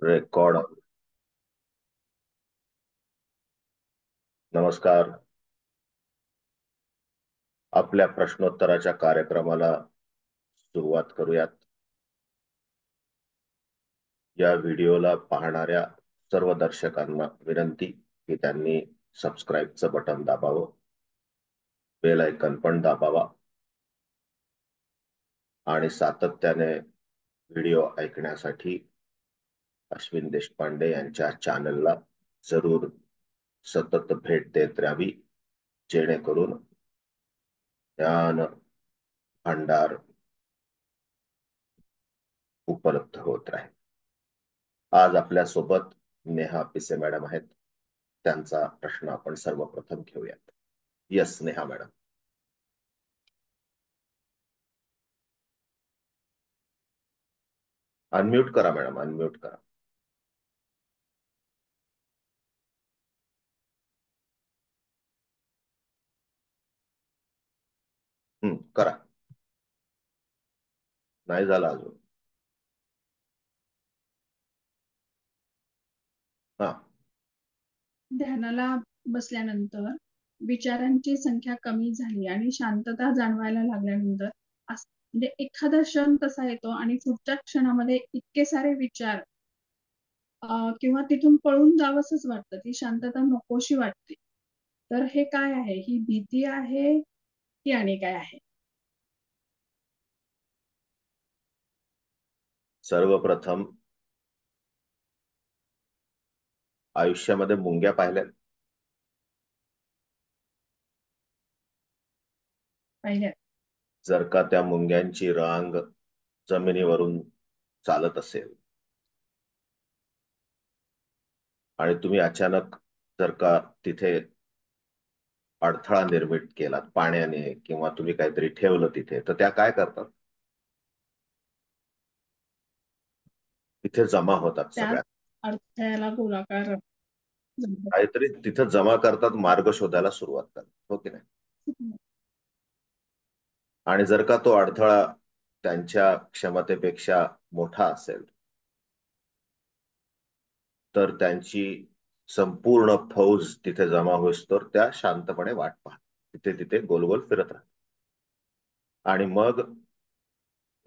Record. नमस्कार. आपल्या प्रश्नोत्तराच्या कार्यक्रमाला सुरुवात करूयात. या व्हिडिओला पाहणाऱ्या सर्व दर्शकांना विनंती की त्यांनी सबस्क्राईबचं बटन दाबावं, बेल आयकॉन पण दाबावा आणि सातत्याने व्हिडिओ ऐकण्यासाठी अश्विन देशपांडे यांच्या चॅनलला जरूर सतत भेट देत राहावी, जेणेकरून ज्ञान भांडार उपलब्ध होत राहील. आज आपल्या सोबत नेहा पिसे मॅडम आहेत. त्यांचा प्रश्न आपण सर्वप्रथम घेऊयात. Yes Neha madam. अनम्यूट करा मॅडम, अनम्यूट करा. करा. नाही झाला अजून. हा. ध्यानाला बसल्यानंतर विचारांची संख्या कमी झाली आणि शांतता जाणवायला लागल्यानंतर म्हणजे एखादा क्षण कसा येतो आणि पुढच्या क्षणामध्ये इतके सारे विचार किंवा तिथून पळून जावंसच वाटतं, ती शांतता नकोशी वाटते. तर हे काय आहे? ही भीती आहे की आणि काय आहे? सर्वप्रथम आयुष्यामध्ये मुंग्या पाहिल्या? पाहिलं. जर का त्या मुंग्यांची रांग जमिनीवरून चालत असेल आणि तुम्ही अचानक जर का तिथे अडथळा निर्मित केला पाण्याने किंवा तुम्ही काहीतरी ठेवलं तिथे, तर त्या काय करतात? तिथे जमा होतात त्याच सगळ्यात. अडथळ्याला गोलाकार काहीतरी तिथे जमा करतात, मार्ग शोधायला सुरुवात करतात, हो की नाही? आणि जर का तो अडथळा त्यांच्या क्षमतेपेक्षा मोठा असेल तर त्यांची संपूर्ण फौज तिथे जमा होईस्तोवर त्या शांतपणे वाट पाहतात, तिथे तिथे गोल गोल फिरत राहतात आणि मग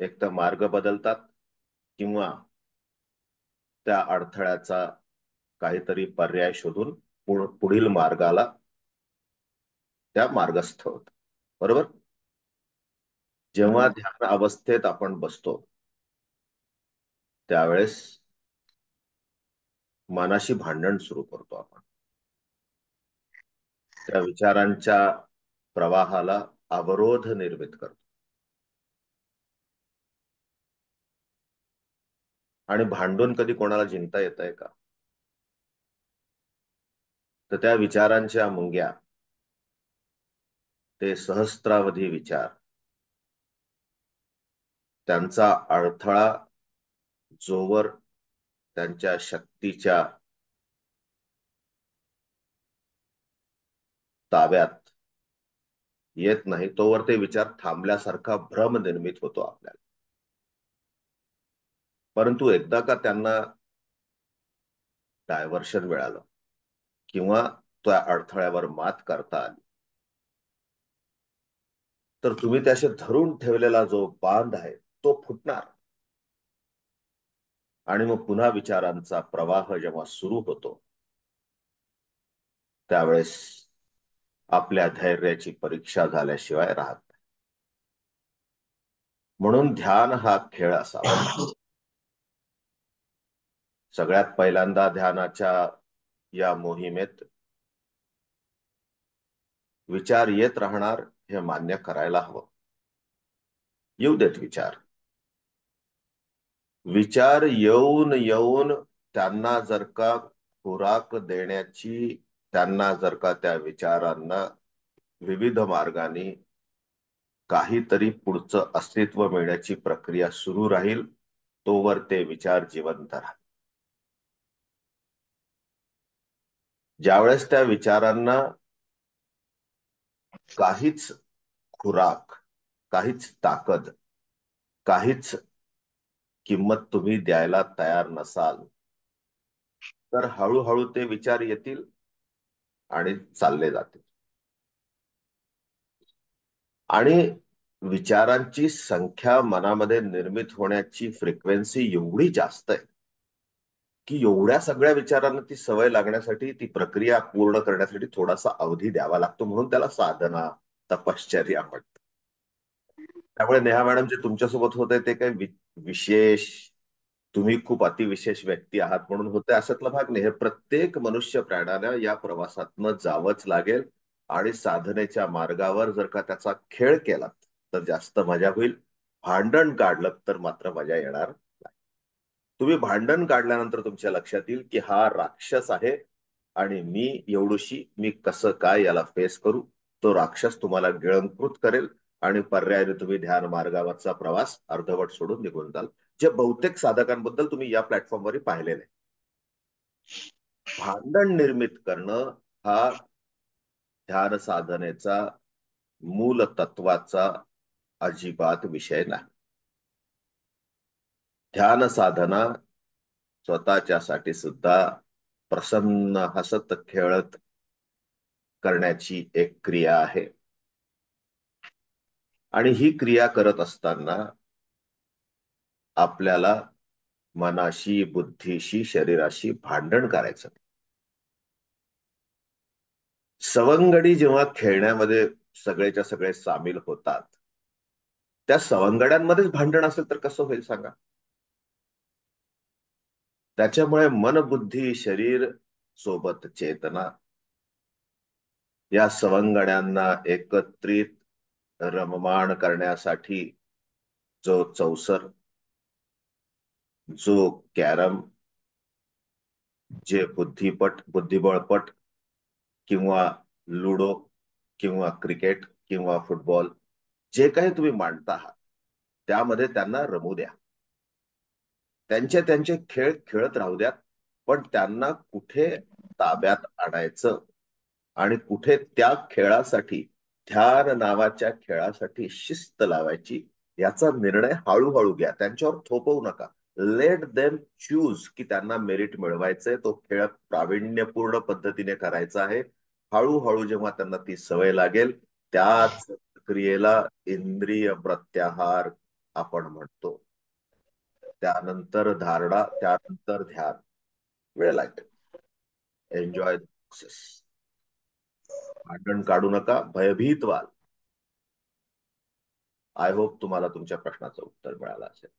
एक तर मार्ग बदलतात किंवा त्या अडथळ्याचा काहीतरी पर्याय शोधून पुढील मार्गाला त्या मार्गस्थ होत. बरोबर? जेव्हा ध्यान अवस्थेत आपण बसतो त्यावेळेस मनाशी भांडण सुरू करतो आपण. त्या विचारांच्या प्रवाहाला अवरोध निर्मित करतो आणि भांडून कधी कोणाला जिंकता येत आहे का? तर त्या विचारांच्या मुंग्या, ते सहस्त्रावधी विचार, त्यांचा अडथळा जोवर त्यांच्या शक्तीच्या ताब्यात येत नाही तोवर ते विचार थांबल्यासारखा भ्रम निर्मित होतो आपल्याला. परंतु एकदा का त्यांना डायव्हर्शन मिळालं किंवा त्या अडथळ्यावर मात करता आली तर तुम्ही त्याशी धरून ठेवलेला जो बांध आहे तो फुटणार आणि मग पुन्हा विचारांचा प्रवाह जेव्हा सुरू होतो त्यावेळेस आपल्या धैर्याची परीक्षा झाल्याशिवाय राहत नाही. म्हणून ध्यान हा खेळ असावा. सगळ्यात पहिल्यांदा ध्यानाच्या या मोहिमेत विचार येत राहणार हे मान्य करायला हवं. येऊ देत विचार. विचार येऊन येऊन त्यांना जर का खुराक देण्याची, त्यांना जर का त्या विचारांना विविध मार्गाने काहीतरी पुढचं अस्तित्व मिळण्याची प्रक्रिया सुरू राहील तोवर ते विचार जिवंत राहतील. ज्यावेळेस त्या विचारांना काहीच खुराक, काहीच ताकद, काहीच किंमत तुम्ही द्यायला तयार नसाल तर हळूहळू ते विचार येतील आणि चालले जातील. आणि विचारांची संख्या मनामध्ये निर्मित होण्याची फ्रिक्वेन्सी एवढी जास्त आहे की एवढ्या सगळ्या विचारांना ती सवय लागण्यासाठी, ती प्रक्रिया पूर्ण करण्यासाठी थोडासा अवधी द्यावा लागतो. म्हणून त्याला साधना, तपश्चर्या म्हणतात. त्यामुळे नेहा मॅडम, जे तुमच्यासोबत होत आहे ते काही विशेष, तुम्ही खूप अतिविशेष व्यक्ती आहात म्हणून होते अशातला भाग नाही. हे प्रत्येक मनुष्य प्राण्याला या प्रवासातनं जावंच लागेल. आणि साधनेच्या मार्गावर जर का त्याचा खेळ केला तर जास्त मजा होईल. भांडण काढलं तर मात्र मजा येणार नाही. तुम्ही भांडण काढल्यानंतर तुमच्या लक्षात येईल की हा राक्षस आहे आणि मी कसं काय याला फेस करू. तो राक्षस तुम्हाला गिळंकृत करेल आणि पर्यायाने तुम्ही ध्यान मार्गावरचा प्रवास अर्धवट सोडून निघून जाल. जे बहुतेक साधकांबद्दल तुम्ही या प्लॅटफॉर्मवर पाहिलेलं आहे. भांडण निर्मित करणं हा ध्यान साधनेचा मूल तत्वाचा अजिबात विषय नाही. ध्यान साधना स्वतःच्यासाठी सुद्धा प्रसन्न हसत खेळत करण्याची एक क्रिया आहे. आणि ही क्रिया करत असताना आपल्याला मनाशी, बुद्धीशी, शरीराशी भांडण करायचं. सवंगडी जेव्हा खेळण्यामध्ये सगळेच्या सगळे सामील होतात, त्या सवंगड्यांमध्येच भांडण असेल तर कसं होईल सांगा. त्याच्यामुळे मन, बुद्धी, शरीर सोबत चेतना या सवंगड्यांना एकत्रित रममाण करण्यासाठी जो चौसर, जो कॅरम, जे बुद्धिबळपट किंवा लुडो किंवा क्रिकेट किंवा फुटबॉल, जे काही तुम्ही मांडता आहात त्यामध्ये त्यांना रमू द्या. त्यांचे त्यांचे खेळ खेळत राहू द्या. पण त्यांना कुठे ताब्यात आणायचं आणि कुठे त्या खेळासाठी, ध्यान नावाच्या खेळासाठी शिस्त लावायची, याचा निर्णय हळूहळू घ्या. त्यांच्यावर थोपवू नका. लेट देम चूज की त्यांना मेरिट मिळवायचंय, तो खेळ प्रावीण्यपूर्ण पद्धतीने करायचा आहे. हळूहळू जेव्हा त्यांना ती सवय लागेल, त्याच क्रियेला इंद्रिय प्रत्याहार आपण म्हणतो. त्यानंतर धारणा, त्यानंतर ध्यान. वेळ लागेल. Enjoy the process. भांडण काढू नका, भयभीत व्हाल. आय होप तुम्हाला तुमच्या प्रश्नाचं उत्तर मिळालं असेल.